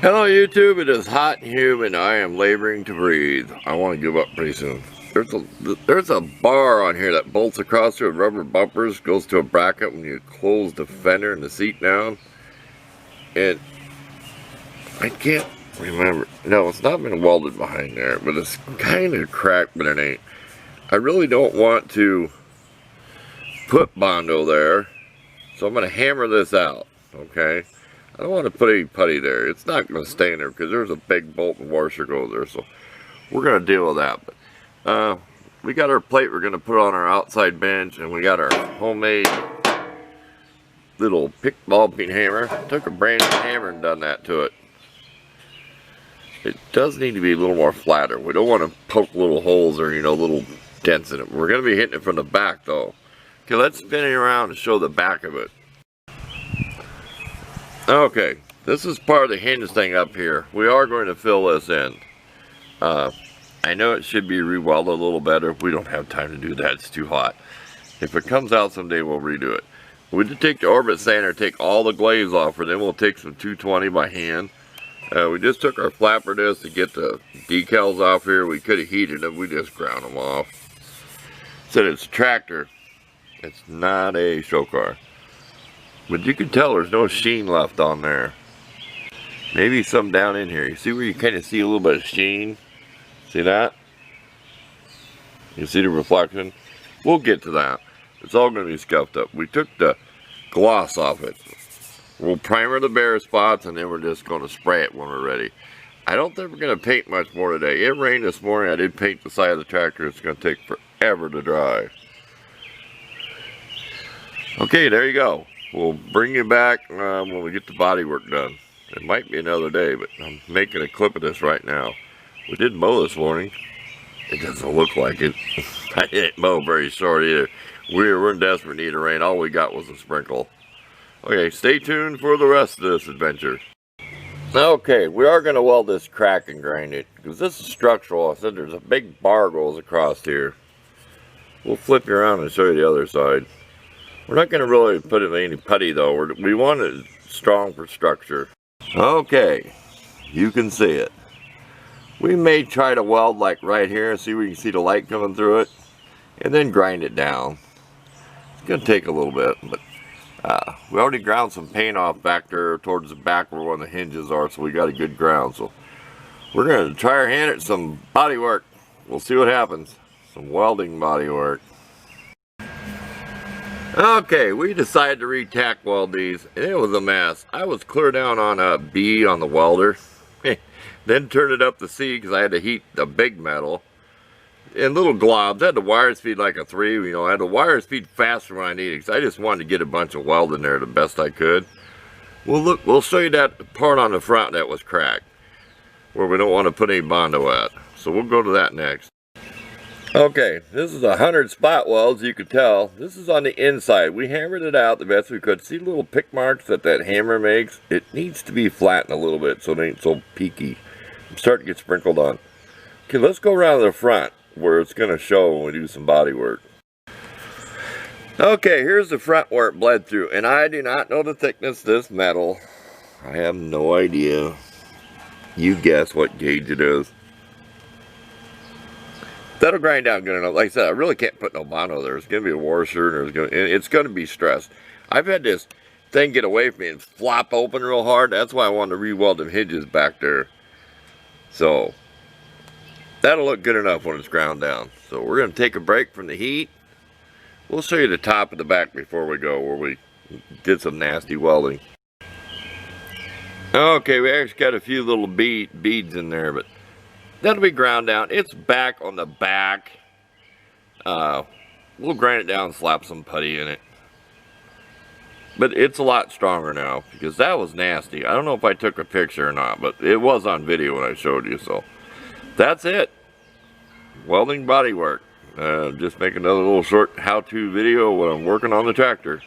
Hello YouTube, it is hot and humid. I am laboring to breathe. I want to give up pretty soon. There's a bar on here that bolts across to rubber bumpers, goes to a bracket when you close the fender and the seat down. And I can't remember. No, it's not been welded behind there, but it's kind of cracked, but it ain't. I really don't want to put Bondo there, so I'm going to hammer this out, okay? I don't want to put any putty there. It's not going to stay in there because there's a big bolt and washer goes there. So we're going to deal with that. But we got our plate we're going to put on our outside bench. And we got our homemade little ball peen hammer. Took a brand new hammer and done that to it. It does need to be a little more flatter. We don't want to poke little holes or, little dents in it. We're going to be hitting it from the back though. Okay, let's spin it around and show the back of it. Okay, this is part of the hinge thing up here. We are going to fill this in. I know it should be re-welded a little better. We don't have time to do that. It's too hot. If it comes out someday, we'll redo it. We did take the orbit sander, take all the glaze off, and then we'll take some 220 by hand. We just took our flapper disc to get the decals off here. We could have heated them. We just ground them off. Said it's a tractor. It's not a show car. But you can tell there's no sheen left on there. Maybe some down in here. You see where you kind of see a little bit of sheen? See that? You see the reflection? We'll get to that. It's all going to be scuffed up. We took the gloss off it. We'll primer the bare spots and then we're just going to spray it when we're ready. I don't think we're going to paint much more today. It rained this morning. I did paint the side of the tractor. It's going to take forever to dry. Okay, there you go. We'll bring you back when we get the body work done. It might be another day, but I'm making a clip of this right now. We did mow this morning. It doesn't look like it. I didn't mow very short either. We're in desperate need of rain. All we got was a sprinkle. Okay, stay tuned for the rest of this adventure. Okay, we are going to weld this crack and grind it. Because this is structural. I said there's a big bar goes across here. We'll flip you around and show you the other side. We're not going to really put in any putty though. We want it strong for structure. Okay, you can see it. We may try to weld like right here and see where you can see the light coming through it. And then grind it down. It's going to take a little bit. But we already ground some paint off back there towards the back where one of the hinges are. So we got a good ground. So we're going to try our hand at some body work. We'll see what happens. Some welding body work. Okay, we decided to re-tack weld these, and it was a mess. I was clear down on a B on the welder, then turned it up to C because I had to heat the big metal. And little globs, I had the wires feed like a 3, I had the wires feed faster when I needed because I just wanted to get a bunch of weld in there the best I could. Well, look, we'll show you that part on the front that was cracked, where we don't want to put any Bondo at. So we'll go to that next. Okay, this is 100 spot welds, you could tell. This is on the inside. We hammered it out the best we could. See the little pick marks that hammer makes? It needs to be flattened a little bit so it ain't so peaky. I'm starting to get sprinkled on. Okay, let's go around to the front where it's going to show when we do some body work. Okay, here's the front where it bled through. And I do not know the thickness of this metal. I have no idea. You guess what gauge it is. That'll grind down good enough. Like I said, I really can't put no Bondo there. It's going to be a washer, and it's going to be stressed. I've had this thing get away from me and flop open real hard. That's why I wanted to re-weld the hinges back there. So, that'll look good enough when it's ground down. So, we're going to take a break from the heat. We'll show you the top and the back before we go, where we did some nasty welding. Okay, we actually got a few little beads in there, but that'll be ground down. It's back on the back. We'll grind it down and slap some putty in it. But it's a lot stronger now because that was nasty. I don't know if I took a picture or not, but it was on video when I showed you. So that's it. Welding body work. Just make another little short how-to video when I'm working on the tractor.